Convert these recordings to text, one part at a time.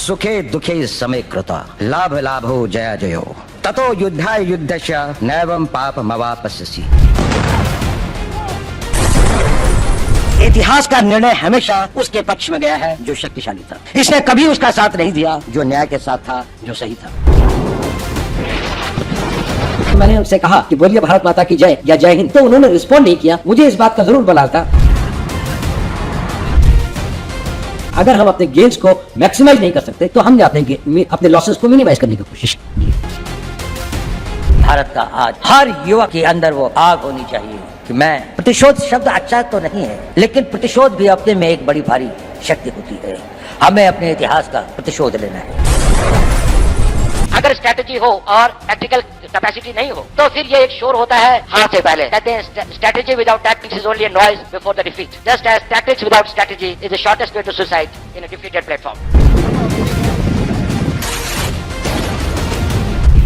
सुखे दुखे समे कृता लाभ लाभो जया जयो ततो युद्धाय युद्धस्य नैवं पापमवापस्यसि। इतिहास का निर्णय हमेशा उसके पक्ष में गया है जो शक्तिशाली था। इसने कभी उसका साथ नहीं दिया जो न्याय के साथ था, जो सही था। मैंने उनसे कहा कि बोलिए भारत माता की जय या जय हिंद, तो उन्होंने रिस्पॉन्ड नहीं किया। मुझे इस बात का जरूर बला था, अगर हम अपने गेन्स को मैक्सिमाइज नहीं कर सकते तो हमने अपने लॉसेस को मिनिमाइज करने की कोशिश की। भारत का आज हर युवक के अंदर वो आग होनी चाहिए कि मैं, प्रतिशोध शब्द अच्छा तो नहीं है, लेकिन प्रतिशोध भी अपने में एक बड़ी भारी शक्ति होती है। हमें अपने इतिहास का प्रतिशोध लेना है। अगर स्ट्रैटेजी हो और टैक्टिकल कैपेसिटी नहीं हो तो फिर ये एक शोर होता है हार से पहले। कहते हैं strategy without tactics is only a noise before the defeat, just as tactics without strategy is the shortest way to suicide in a defeated platform.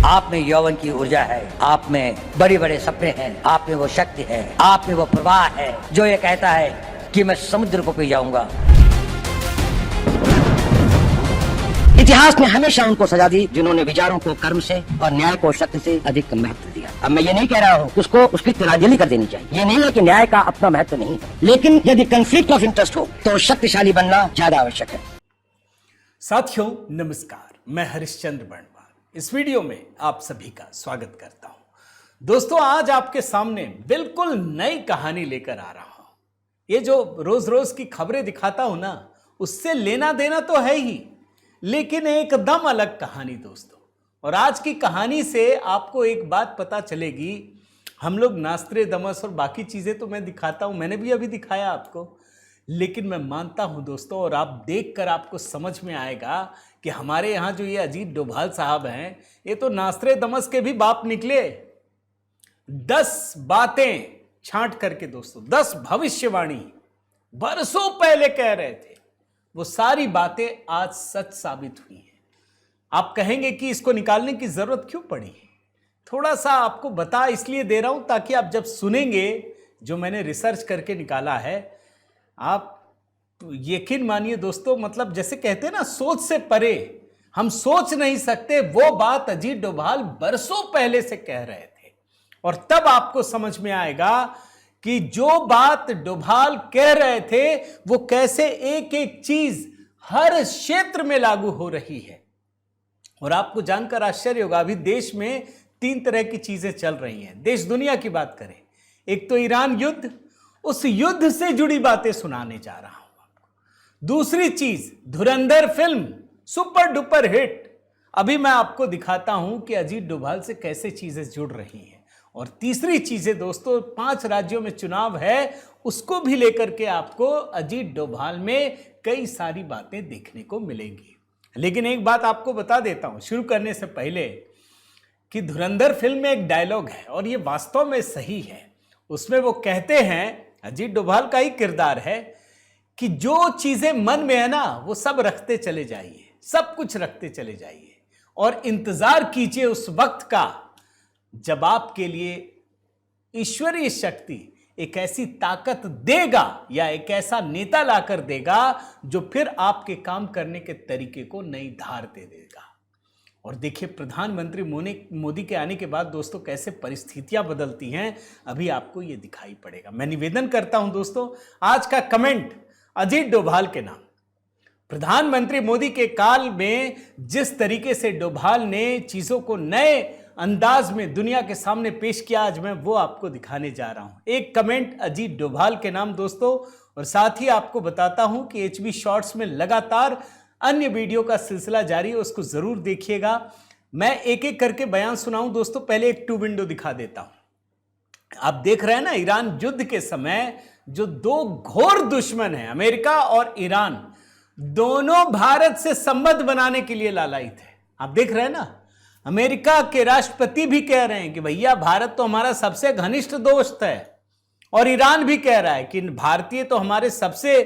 आप में यौवन की ऊर्जा है, आप में बड़े बड़े सपने हैं, आप में वो शक्ति है, आप में वो प्रवाह है जो ये कहता है कि मैं समुद्र को पी जाऊंगा। इतिहास ने हमेशा उनको सजा दी जिन्होंने विचारों को कर्म से और न्याय को शक्ति से अधिक महत्व दिया। अब मैं ये नहीं कह रहा हूँ उसको उसकी तिलांजलि कर देनी चाहिए, ये नहीं है कि न्याय का अपना महत्व नहीं है, लेकिन यदि कंफ्लिक्ट ऑफ इंटरेस्ट हो तो शक्तिशाली बनना ज्यादा आवश्यक है। साथियों नमस्कार, मैं हरिश्चंद्र बर्णवाल इस वीडियो में आप सभी का स्वागत करता हूं। दोस्तों आज आपके सामने बिल्कुल नई कहानी लेकर आ रहा हूं। ये जो रोज रोज की खबरें दिखाता हूं ना, उससे लेना देना तो है ही, लेकिन एकदम अलग कहानी दोस्तों। और आज की कहानी से आपको एक बात पता चलेगी। हम लोग नास्त्रेदमस और बाकी चीजें तो मैं दिखाता हूं, मैंने भी अभी दिखाया आपको, लेकिन मैं मानता हूं दोस्तों, और आप देखकर आपको समझ में आएगा कि हमारे यहाँ जो ये अजीत डोभाल साहब हैं, ये तो नास्त्रेदमस के भी बाप निकले। 10 बातें छांट करके दोस्तों, 10 भविष्यवाणी बरसों पहले कह रहे थे, वो सारी बातें आज सच साबित हुई हैं। आप कहेंगे कि इसको निकालने की जरूरत क्यों पड़ी? थोड़ा सा आपको बता इसलिए दे रहा हूं ताकि आप जब सुनेंगे जो मैंने रिसर्च करके निकाला है, आप यकीन मानिए दोस्तों, मतलब जैसे कहते हैं ना, सोच से परे, हम सोच नहीं सकते वो बात अजीत डोभाल बरसों पहले से कह रहे थे। और तब आपको समझ में आएगा कि जो बात डोभाल कह रहे थे वो कैसे एक एक चीज हर क्षेत्र में लागू हो रही है। और आपको जानकर आश्चर्य होगा, अभी देश में 3 तरह की चीजें चल रही हैं। देश दुनिया की बात करें, एक तो ईरान युद्ध, उस युद्ध से जुड़ी बातें सुनाने जा रहा हूं आपको। दूसरी चीज धुरंधर फिल्म, सुपर डुपर हिट। अभी मैं आपको दिखाता हूं कि अजीत डोभाल से कैसे चीजें जुड़ रही हैं। और तीसरी चीजें दोस्तों, 5 राज्यों में चुनाव है, उसको भी लेकर के आपको अजीत डोभाल में कई सारी बातें देखने को मिलेंगी। लेकिन एक बात आपको बता देता हूं शुरू करने से पहले कि धुरंधर फिल्म में एक डायलॉग है और ये वास्तव में सही है। उसमें वो कहते हैं, अजीत डोभाल का ही किरदार है, कि जो चीजें मन में है ना वो सब रखते चले जाइए, सब कुछ रखते चले जाइए और इंतजार कीजिए उस वक्त का जब आपके लिए ईश्वरीय शक्ति एक ऐसी ताकत देगा या एक ऐसा नेता लाकर देगा जो फिर आपके काम करने के तरीके को नई धार दे देगा। और देखिए प्रधानमंत्री मोदी के आने के बाद दोस्तों कैसे परिस्थितियां बदलती हैं, अभी आपको यह दिखाई पड़ेगा। मैं निवेदन करता हूं दोस्तों, आज का कमेंट अजीत डोभाल के नाम। प्रधानमंत्री मोदी के काल में जिस तरीके से डोभाल ने चीजों को नए अंदाज में दुनिया के सामने पेश किया, आज मैं वो आपको दिखाने जा रहा हूं। एक कमेंट अजीत डोभाल के नाम दोस्तों। और साथ ही आपको बताता हूं कि HB शॉर्ट्स में लगातार अन्य वीडियो का सिलसिला जारी है, उसको जरूर देखिएगा। मैं एक एक करके बयान सुनाऊं दोस्तों। पहले एक 2 विंडो दिखा देता हूं। आप देख रहे हैं ना, ईरान युद्ध के समय जो 2 घोर दुश्मन हैं, अमेरिका और ईरान, दोनों भारत से संबंध बनाने के लिए लालायित है। आप देख रहे हैं ना, अमेरिका के राष्ट्रपति भी कह रहे हैं कि भैया भारत तो हमारा सबसे घनिष्ठ दोस्त है, और ईरान भी कह रहा है कि भारतीय तो हमारे सबसे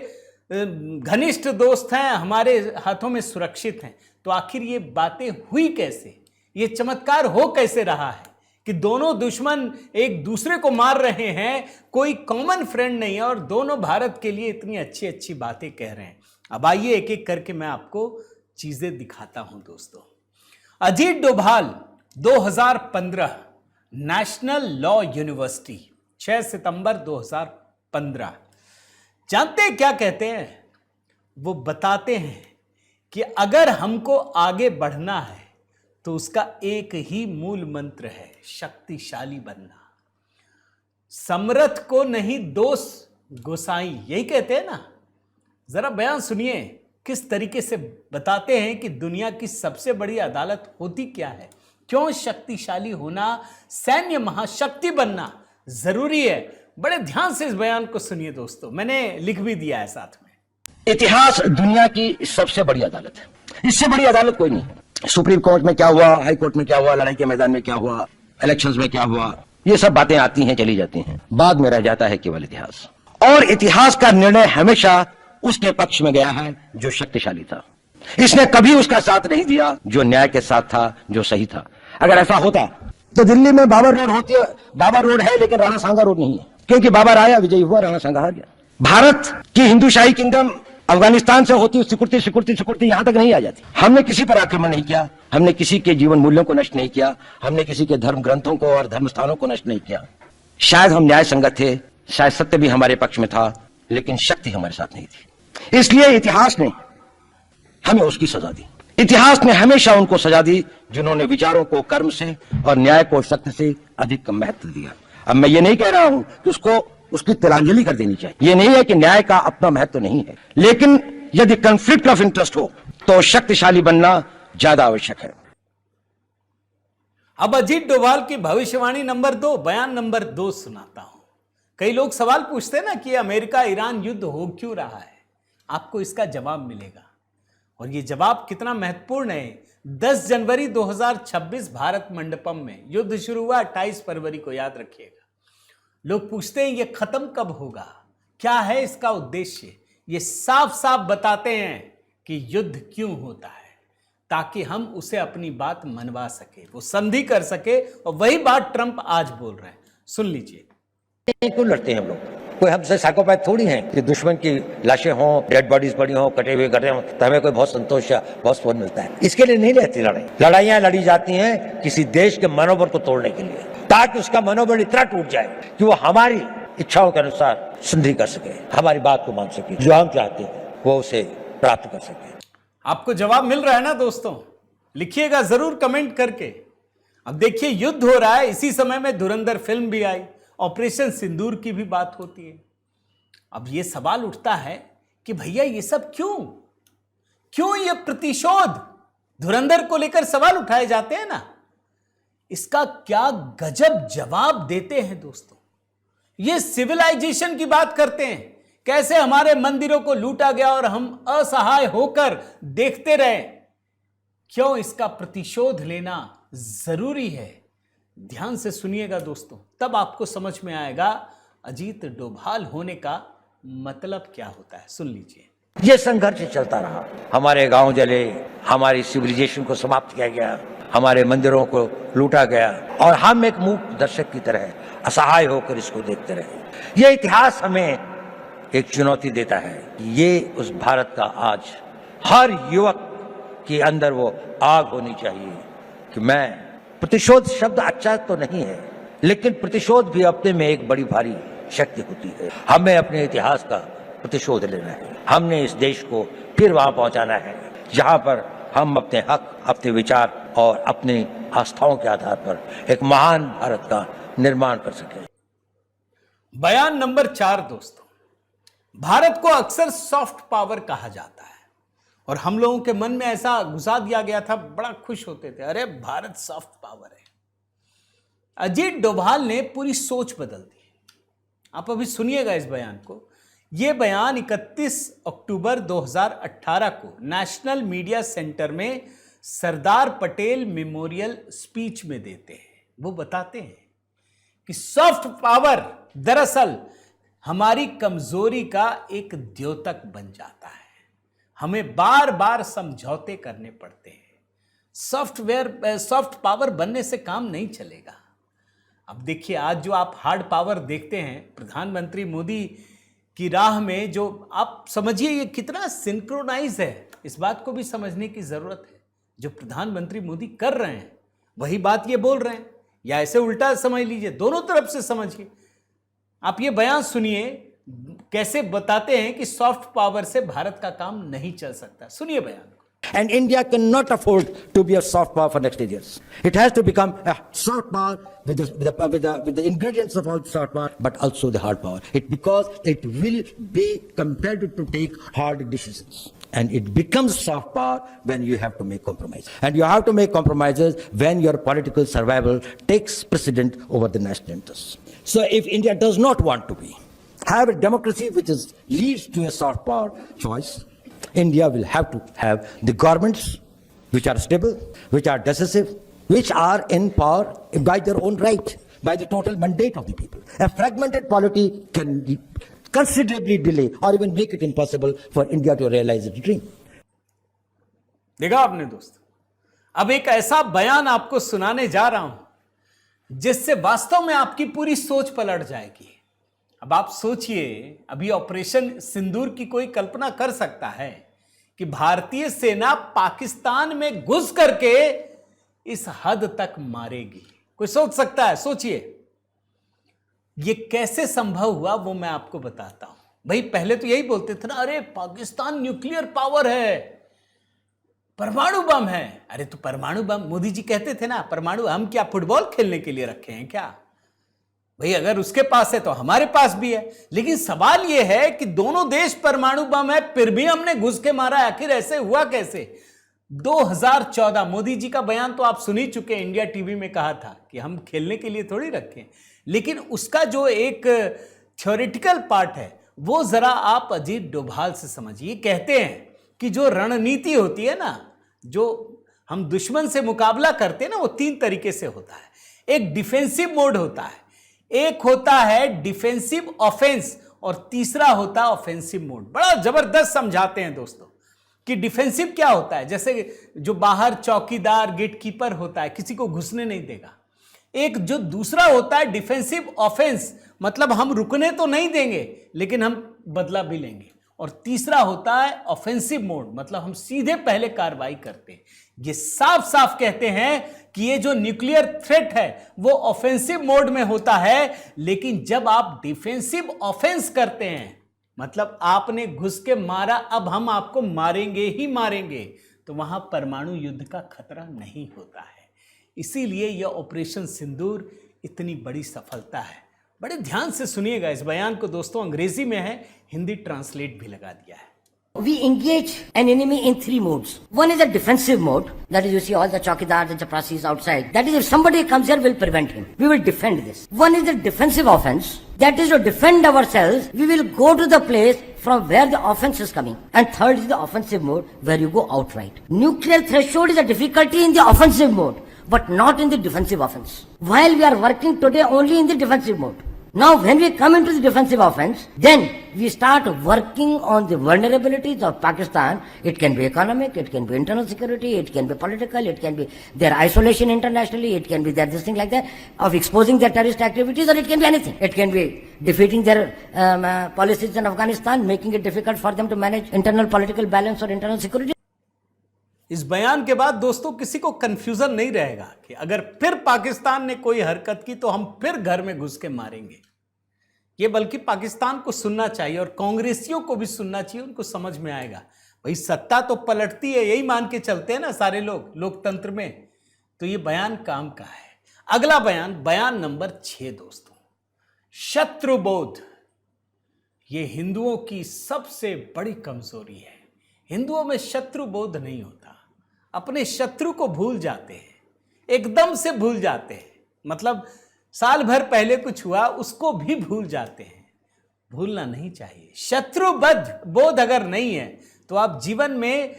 घनिष्ठ दोस्त हैं, हमारे हाथों में सुरक्षित हैं। तो आखिर ये बातें हुई कैसे, ये चमत्कार हो कैसे रहा है कि दोनों दुश्मन एक दूसरे को मार रहे हैं, कोई कॉमन फ्रेंड नहीं है, और दोनों भारत के लिए इतनी अच्छी अच्छी बातें कह रहे हैं। अब आइए एक एक करके मैं आपको चीजें दिखाता हूं दोस्तों। Ajit Doval 2015 national law university 6 सितंबर 2015। जानते हैं क्या कहते हैं? वो बताते हैं कि अगर हमको आगे बढ़ना है तो उसका एक ही मूल मंत्र है, शक्तिशाली बनना। समर्थ को नहीं दोष गोसाई, यही कहते हैं ना। जरा बयान सुनिए, किस तरीके से बताते हैं कि दुनिया की सबसे बड़ी अदालत होती क्या है, क्यों शक्तिशाली होना, सैन्य महाशक्ति बनना जरूरी है। बड़े ध्यान से इस बयान को सुनिए दोस्तों, मैंने लिख भी दिया है साथ में। इतिहास दुनिया की सबसे बड़ी अदालत है, इससे बड़ी अदालत कोई नहीं। सुप्रीम कोर्ट में क्या हुआ, हाई कोर्ट में क्या हुआ, लड़ाई के मैदान में क्या हुआ, इलेक्शंस में क्या हुआ, ये सब बातें आती हैं चली जाती हैं, बाद में रह जाता है केवल इतिहास। और इतिहास का निर्णय हमेशा उसके पक्ष में गया है जो शक्तिशाली था। इसने कभी उसका साथ नहीं दिया जो न्याय के साथ था, जो सही था। अगर ऐसा होता तो दिल्ली में बाबर रोड होती है, बाबर रोड है लेकिन राणा सांगा रोड नहीं है, क्योंकि बाबर आया, विजयी हुआ, राणा सांगा हार गया। भारत की हिंदूशाही किंगडम अफगानिस्तान से होती सिकुड़ती सिकुड़ती सिकुड़ती यहां तक नहीं आ जाती। हमने किसी पर आक्रमण नहीं किया, हमने किसी के जीवन मूल्यों को नष्ट नहीं किया, हमने किसी के धर्म ग्रंथों को और धर्म स्थानों को नष्ट नहीं किया। शायद हम न्याय संगत थे, शायद सत्य भी हमारे पक्ष में था, लेकिन शक्ति हमारे साथ नहीं थी। इसलिए इतिहास ने हमें उसकी सजा दी। इतिहास ने हमेशा उनको सजा दी जिन्होंने विचारों को कर्म से और न्याय को शक्ति से अधिक महत्व दिया। अब मैं ये नहीं कह रहा हूं कि उसको उसकी तिलांजलि कर देनी चाहिए, ये नहीं है कि न्याय का अपना महत्व नहीं है, लेकिन यदि कॉन्फ्लिक्ट ऑफ इंटरेस्ट हो तो शक्तिशाली बनना ज्यादा आवश्यक है। अब अजीत डोभाल की भविष्यवाणी नंबर 2, बयान नंबर 2 सुनाता हूं। कई लोग सवाल पूछते हैं ना कि अमेरिका ईरान युद्ध हो क्यों रहा है। आपको इसका जवाब मिलेगा, और यह जवाब कितना महत्वपूर्ण है। 10 जनवरी 2026 भारत मंडपम में युद्ध शुरू हुआ, 28 फरवरी को, याद रखिएगा। लोग पूछते हैं ये खत्म कब होगा, क्या है इसका उद्देश्य। ये साफ साफ बताते हैं कि युद्ध क्यों होता है, ताकि हम उसे अपनी बात मनवा सके, वो संधि कर सके। और वही बात ट्रंप आज बोल रहे हैं, सुन लीजिए। क्यों लड़ते हैं हम लोग? कोई हमसे साइकोपैथ थोड़ी हैं कि दुश्मन की लाशें हों, डेड बॉडीज पड़ी हों, कटे हुए गड्ढे हों तो हमें कोई बहुत संतोष या बहुत सुकून मिलता है। इसके लिए नहीं रहती लड़ाई। लड़ाइयां लड़ी जाती हैं किसी देश के मनोबल को तोड़ने के लिए, ताकि उसका मनोबल इतना टूट जाए कि वो हमारी इच्छाओं के अनुसार संधि कर सके, हमारी बात को मान सके, जो हम चाहते हैं वो उसे प्राप्त कर सके। आपको जवाब मिल रहा है ना दोस्तों? लिखिएगा जरूर कमेंट करके। अब देखिए, युद्ध हो रहा है, इसी समय में धुरंधर फिल्म भी आई, ऑपरेशन सिंदूर की भी बात होती है। अब यह सवाल उठता है कि भैया ये सब क्यों ये प्रतिशोध धुरंधर को लेकर सवाल उठाए जाते हैं ना, इसका क्या गजब जवाब देते हैं दोस्तों। ये सिविलाइजेशन की बात करते हैं, कैसे हमारे मंदिरों को लूटा गया और हम असहाय होकर देखते रहे। क्यों इसका प्रतिशोध लेना जरूरी है। ध्यान से सुनिएगा दोस्तों, तब आपको समझ में आएगा अजीत डोभाल होने का मतलब क्या होता है। सुन लीजिए। ये संघर्ष चलता रहा, हमारे गांव जले, हमारी सिविलाइजेशन को समाप्त किया गया, हमारे मंदिरों को लूटा गया, और हम एक मूक दर्शक की तरह असहाय होकर इसको देखते रहे। यह इतिहास हमें एक चुनौती देता है। ये उस भारत का आज हर युवक के अंदर वो आग होनी चाहिए कि मैं, प्रतिशोध शब्द अच्छा तो नहीं है, लेकिन प्रतिशोध भी अपने में एक बड़ी भारी शक्ति होती है। हमें अपने इतिहास का प्रतिशोध लेना है। हमने इस देश को फिर वहां पहुंचाना है जहां पर हम अपने हक, अपने विचार और अपनी आस्थाओं के आधार पर एक महान भारत का निर्माण कर सके। बयान नंबर 4 दोस्तों, भारत को अक्सर सॉफ्ट पावर कहा जाता है, और हम लोगों के मन में ऐसा घुसा दिया गया था, बड़ा खुश होते थे, अरे भारत सॉफ्ट पावर है। अजीत डोभाल ने पूरी सोच बदल दी। आप अभी सुनिएगा इस बयान को। यह बयान 31 अक्टूबर 2018 को नेशनल मीडिया सेंटर में सरदार पटेल मेमोरियल स्पीच में देते हैं। वो बताते हैं कि सॉफ्ट पावर दरअसल हमारी कमजोरी का एक द्योतक बन जाता है। हमें बार बार समझौते करने पड़ते हैं। सॉफ्ट पावर बनने से काम नहीं चलेगा। अब देखिए, आज जो आप हार्ड पावर देखते हैं, प्रधानमंत्री मोदी की राह में जो आप समझिए ये कितना सिंक्रोनाइज है, इस बात को भी समझने की जरूरत है। जो प्रधानमंत्री मोदी कर रहे हैं वही बात ये बोल रहे हैं, या ऐसे उल्टा समझ लीजिए, दोनों तरफ से समझिए। आप ये बयान सुनिए कैसे बताते हैं कि सॉफ्ट पावर से भारत का काम नहीं चल सकता। सुनिए बयान। And India cannot afford to be a soft power for next 8 years. It has to become a soft power with the ingredients of all soft power, but also the hard power. Because it will be compelled to take hard decisions. And it becomes soft power when you have to make compromises. And you have to make compromises when your political survival takes precedent over the national interests. So if India does not want to have a democracy which leads to a soft power choice, India will have to have the governments which are stable, which are decisive, which are in power by their own right, by the total mandate of the people. A fragmented polity can considerably delay or even make it impossible for India to realize its dream. देखा आपने दोस्त, अब एक ऐसा बयान आपको सुनाने जा रहा हूं जिससे वास्तव में आपकी पूरी सोच पलट जाएगी। अब आप सोचिए, अभी ऑपरेशन सिंदूर की कोई कल्पना कर सकता है कि भारतीय सेना पाकिस्तान में घुस करके इस हद तक मारेगी? कोई सोच सकता है? सोचिए, ये कैसे संभव हुआ वो मैं आपको बताता हूं। भाई पहले तो यही बोलते थे ना, अरे पाकिस्तान न्यूक्लियर पावर है, परमाणु बम है। अरे तो परमाणु बम, मोदी जी कहते थे ना, परमाणु हम क्या फुटबॉल खेलने के लिए रखे हैं क्या? भाई अगर उसके पास है तो हमारे पास भी है। लेकिन सवाल यह है कि दोनों देश परमाणु बम है, फिर भी हमने घुस के मारा। आखिर ऐसे हुआ कैसे? 2014 मोदी जी का बयान तो आप सुन ही चुके, इंडिया टीवी में कहा था कि हम खेलने के लिए थोड़ी रखे हैं। लेकिन उसका जो एक थ्योरेटिकल पार्ट है वो जरा आप अजीत डोभाल से समझिए। कहते हैं कि जो रणनीति होती है ना, जो हम दुश्मन से मुकाबला करते हैं ना, वो 3 तरीके से होता है। एक डिफेंसिव मोड होता है, एक होता है डिफेंसिव ऑफेंस, और तीसरा होता है ऑफेंसिव मोड। बड़ा जबरदस्त समझाते हैं दोस्तों कि डिफेंसिव क्या होता है। जैसे जो बाहर चौकीदार गेटकीपर होता है, किसी को घुसने नहीं देगा। एक जो दूसरा होता है डिफेंसिव ऑफेंस, मतलब हम रुकने तो नहीं देंगे लेकिन हम बदला भी लेंगे। और तीसरा होता है ऑफेंसिव मोड, मतलब हम सीधे पहले कार्रवाई करते हैं। ये साफ साफ कहते हैं कि ये जो न्यूक्लियर थ्रेट है वो ऑफेंसिव मोड में होता है। लेकिन जब आप डिफेंसिव ऑफेंस करते हैं, मतलब आपने घुस के मारा, अब हम आपको मारेंगे ही मारेंगे, तो वहां परमाणु युद्ध का खतरा नहीं होता है। इसीलिए यह ऑपरेशन सिंदूर इतनी बड़ी सफलता है। बड़े ध्यान से सुनिएगा इस बयान को दोस्तों, अंग्रेजी में है, हिंदी ट्रांसलेट भी लगा दिया है। We engage an enemy in 3 modes. One is a defensive mode. That is, you see all the chowkidars and chaprasis outside. That is, if somebody comes here, we'll prevent him. We will defend this. One is the defensive offense. That is to defend ourselves. We will go to the place from where the offense is coming. And third is the offensive mode, where you go outright. Nuclear threshold is a difficulty in the offensive mode, but not in the defensive offense. While we are working today only in the defensive mode. Now, when we come into the defensive offense, then we start working on the vulnerabilities of Pakistan. It can be economic, it can be internal security, it can be political, it can be their isolation internationally, it can be their this thing like that, of exposing their terrorist activities, or it can be anything. It can be defeating their policies in Afghanistan, making it difficult for them to manage internal political balance or internal security. इस बयान के बाद दोस्तों किसी को confusion नहीं रहेगा कि अगर फिर पाकिस्तान ने कोई हरकत की तो हम फिर घर में घुस के मारेंगे। ये बल्कि पाकिस्तान को सुनना चाहिए और कांग्रेसियों को भी सुनना चाहिए, उनको समझ में आएगा। भाई सत्ता तो पलटती है, यही मान के चलते हैं ना सारे लोग लोकतंत्र में। तो ये बयान काम का है। अगला बयान, बयान नंबर 6 दोस्तों, शत्रुबोध। ये हिंदुओं की सबसे बड़ी कमजोरी है। हिंदुओं में शत्रुबोध नहीं होता, अपने शत्रु को भूल जाते हैं, एकदम से भूल जाते हैं। मतलब साल भर पहले कुछ हुआ उसको भी भूल जाते हैं। भूलना नहीं चाहिए। शत्रुबोध अगर नहीं है तो आप जीवन में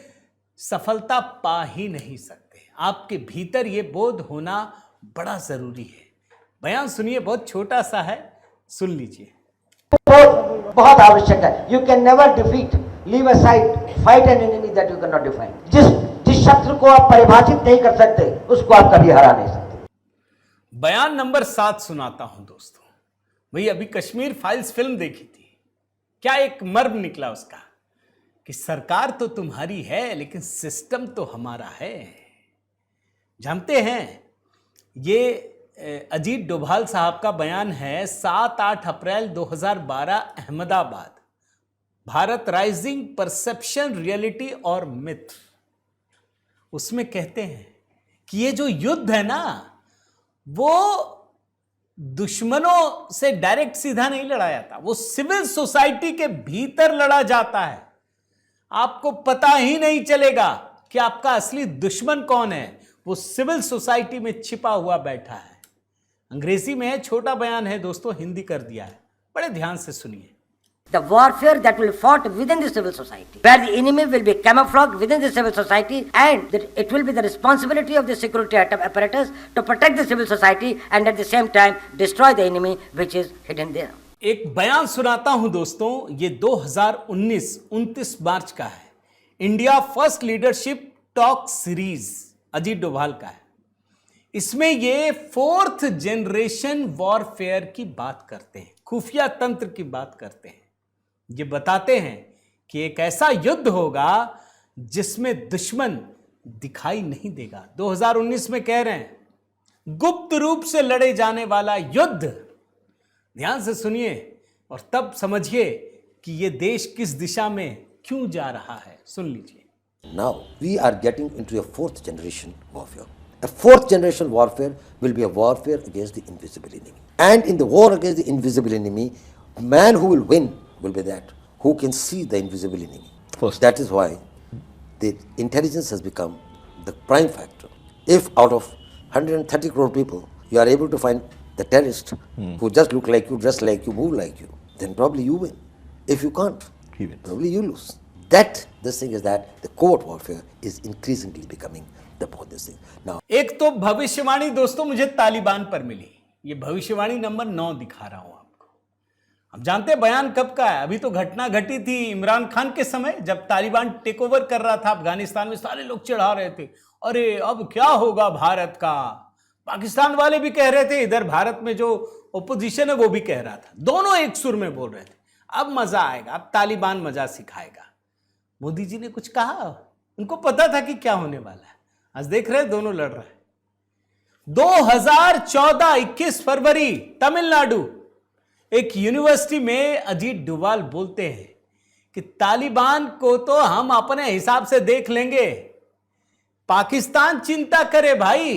सफलता पा ही नहीं सकते। आपके भीतर ये बोध होना बड़ा जरूरी है। बयान सुनिए, बहुत छोटा सा है, सुन लीजिए। बहुत आवश्यक है। You can never defeat, leave aside, fight an enemy that you can not define. जिस शत्रु को आप परिभाषित नहीं कर सकते उसको आप कभी हरा नहीं सकते। बयान नंबर 7 सुनाता हूं दोस्तों। भाई अभी कश्मीर फाइल्स फिल्म देखी थी, क्या एक मर्म निकला उसका कि सरकार तो तुम्हारी है लेकिन सिस्टम तो हमारा है। जानते हैं, ये अजीत डोभाल साहब का बयान है 7-8 अप्रैल 2012 Ahmedabad, Bharat rising perception reality और मिथ। उसमें कहते हैं कि ये जो युद्ध है ना, वो दुश्मनों से डायरेक्ट सीधा नहीं लड़ा जाता, वो सिविल सोसाइटी के भीतर लड़ा जाता है। आपको पता ही नहीं चलेगा कि आपका असली दुश्मन कौन है, वो सिविल सोसाइटी में छिपा हुआ बैठा है। अंग्रेजी में है, छोटा बयान है दोस्तों, हिंदी कर दिया है, बड़े ध्यान से सुनिए। The warfare that will fought within the civil society, where the enemy will be camouflaged within the civil society, and that it will be the responsibility of the security apparatus to protect the civil society and at the same time destroy the enemy which is hidden there. एक बयान सुनाता हूं दोस्तों, ये 2019 29 मार्च का है, India first leadership talk series, Ajit Doval का है। इसमें ये 4th जनरेशन वॉरफेयर की बात करते हैं, खुफिया तंत्र की बात करते हैं। ये बताते हैं कि एक ऐसा युद्ध होगा जिसमें दुश्मन दिखाई नहीं देगा। 2019 में कह रहे हैं, गुप्त रूप से लड़े जाने वाला युद्ध। ध्यान से सुनिए और तब समझिए कि ये देश किस दिशा में क्यों जा रहा है। सुन लीजिए। Now we are getting into a 4th generation warfare. A 4th generation warfare will be a warfare against the invisible enemy. And in the war against the invisible enemy, man who will win will be that who can see the invisible enemy. First. That is why the intelligence has become the prime factor. If out of 130 crore people, you are able to find the terrorist who just look like you, dress like you, move like you, then probably you win. If you can't, He wins. probably you lose. This thing is that the covert warfare is increasingly becoming the this thing. Now, एक तो भविष्यवाणी दोस्तों मुझे तालिबान पर मिली, ये भविष्यवाणी number 9 दिखा रहा हूं आपको। अब जानते हैं बयान कब का है? अभी तो घटना घटी थी इमरान खान के समय, जब तालिबान टेक ओवर कर रहा था अफगानिस्तान में। सारे लोग चिढ़ा रहे थे, अरे अब क्या होगा भारत का। पाकिस्तान वाले भी कह रहे थे, इधर भारत में जो ओपोजिशन है वो भी कह रहा था, दोनों एक सुर में बोल रहे थे, अब मजा आएगा, अब तालिबान मजा सिखाएगा। मोदी जी ने कुछ कहा, उनको पता था कि क्या होने वाला है। आज देख रहे हैं दोनों लड़ रहे हैं। 2014 21 फरवरी तमिलनाडु, एक यूनिवर्सिटी में अजीत डोभाल बोलते हैं कि तालिबान को तो हम अपने हिसाब से देख लेंगे, पाकिस्तान चिंता करे भाई,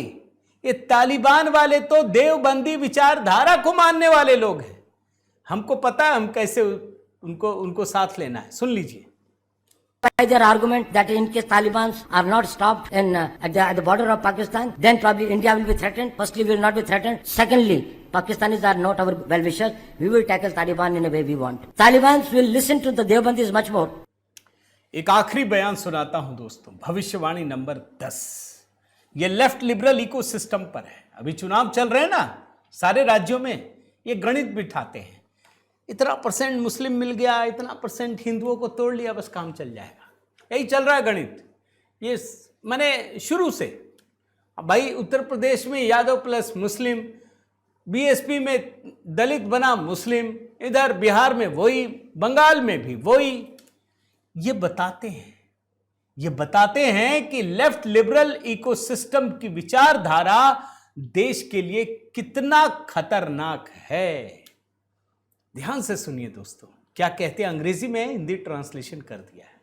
ये तालिबान वाले तो देवबंदी विचारधारा को मानने वाले लोग हैं, हमको पता है हम कैसे उनको साथ लेना है। सुन लीजिए। By their argument that in case Taliban are not stopped at the border of Pakistan, then probably India will be threatened. Firstly, we will not be threatened. Secondly, Pakistanis are not our well-wishers. We will tackle Taliban in a way we want. Taliban will listen to the Deobandis much more. एक आखिरी बयान सुनाता हूं दोस्तों, भविष्यवाणी number 10। ये left liberal ecosystem पर है। अभी चुनाव चल रहे हैं ना सारे राज्यों में, ये गणित बिठाते हैं, इतना % मुस्लिम मिल गया, इतना % हिंदुओं को तोड़ लिया, बस काम चल जाएगा। यही चल रहा है गणित, ये मैंने शुरू से। अब भाई उत्तर प्रदेश में यादव प्लस मुस्लिम, बीएसपी में दलित बना मुस्लिम, इधर बिहार में वही, बंगाल में भी वही। ये बताते हैं कि लेफ्ट लिबरल इकोसिस्टम की विचारधारा देश के लिए कितना खतरनाक है। ध्यान से सुनिए दोस्तों, क्या कहते हैं अंग्रेजी में, हिंदी ट्रांसलेशन कर दिया है।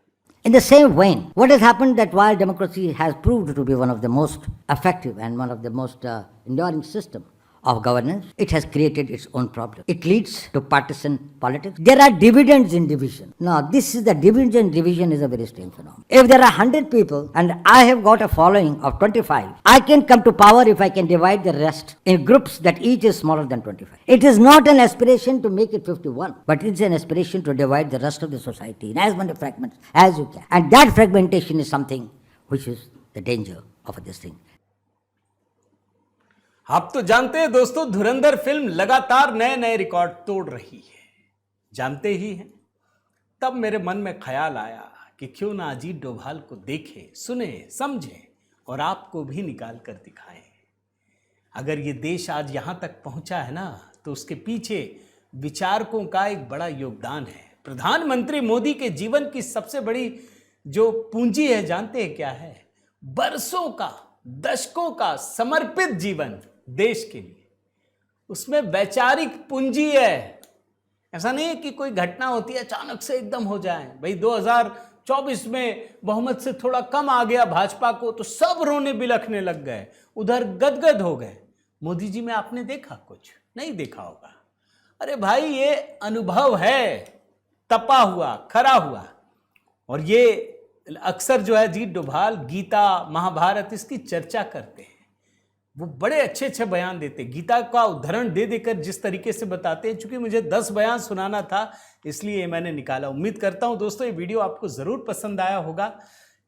In the same vein, what has happened that while democracy has proved to be one of the most effective and one of the most enduring system of governance, it has created its own problem. It leads to partisan politics. There are dividends in division. Now, this is the division is a very strange phenomenon. If there are 100 people and I have got a following of 25, I can come to power if I can divide the rest in groups that each is smaller than 25. It is not an aspiration to make it 51, but it's an aspiration to divide the rest of the society in as many fragments as you can. And that fragmentation is something which is the danger of this thing. आप तो जानते हैं दोस्तों, धुरंधर film लगातार नए नए record तोड़ रही है, जानते ही हैं। तब मेरे मन में ख्याल आया कि क्यों ना अजीत डोभाल को देखें, सुने, समझें और आपको भी निकाल कर दिखाएं। अगर ये देश आज यहाँ तक पहुँचा है ना, तो उसके पीछे विचारकों का एक बड़ा योगदान है। प्रधानमंत्री मोदी के जीवन की सबसे बड़ी जो पूंजी है जानते हैं क्या है? बरसों का, दशकों का समर्पित जीवन देश के लिए, उसमें वैचारिक पूंजी है। ऐसा नहीं है कि कोई घटना होती है अचानक से एकदम हो जाए। भाई 2024 में बहुमत से थोड़ा कम आ गया भाजपा को तो सब रोने बिलखने लग गए, उधर गदगद हो गए। मोदी जी में आपने देखा? कुछ नहीं देखा होगा। अरे भाई ये अनुभव है, तपा हुआ, खरा हुआ। और ये अक्सर जो है अजीत डोभाल गीता, महाभारत इसकी चर्चा करते हैं। वो बड़े अच्छे अच्छे बयान देते हैं, गीता का उदाहरण दे देकर जिस तरीके से बताते हैं। चूंकि मुझे 10 बयान सुनाना था इसलिए मैंने निकाला। उम्मीद करता हूं दोस्तों ये वीडियो आपको जरूर पसंद आया होगा।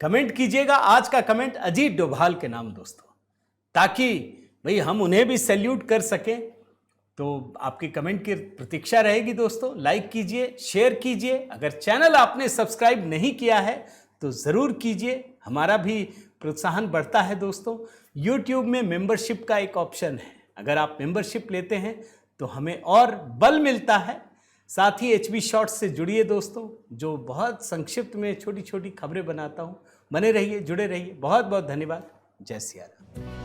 कमेंट कीजिएगा आज का कमेंट अजीत डोभाल के नाम दोस्तों, ताकि भाई हम उन्हें भी सैल्यूट कर सके। तो आपके कमेंट की प्रतीक्षा रहेगी दोस्तों। लाइक कीजिए, शेयर कीजिए। अगर चैनल आपने सब्सक्राइब नहीं किया है तो ज़रूर कीजिए, हमारा भी प्रोत्साहन बढ़ता है दोस्तों। YouTube में मेंबरशिप का एक ऑप्शन है, अगर आप मेंबरशिप लेते हैं तो हमें और बल मिलता है। साथ ही HB शॉर्ट्स से जुड़िए दोस्तों, जो बहुत संक्षिप्त में छोटी छोटी खबरें बनाता हूँ। बने रहिए, जुड़े रहिए। बहुत बहुत धन्यवाद। जय सिया राम।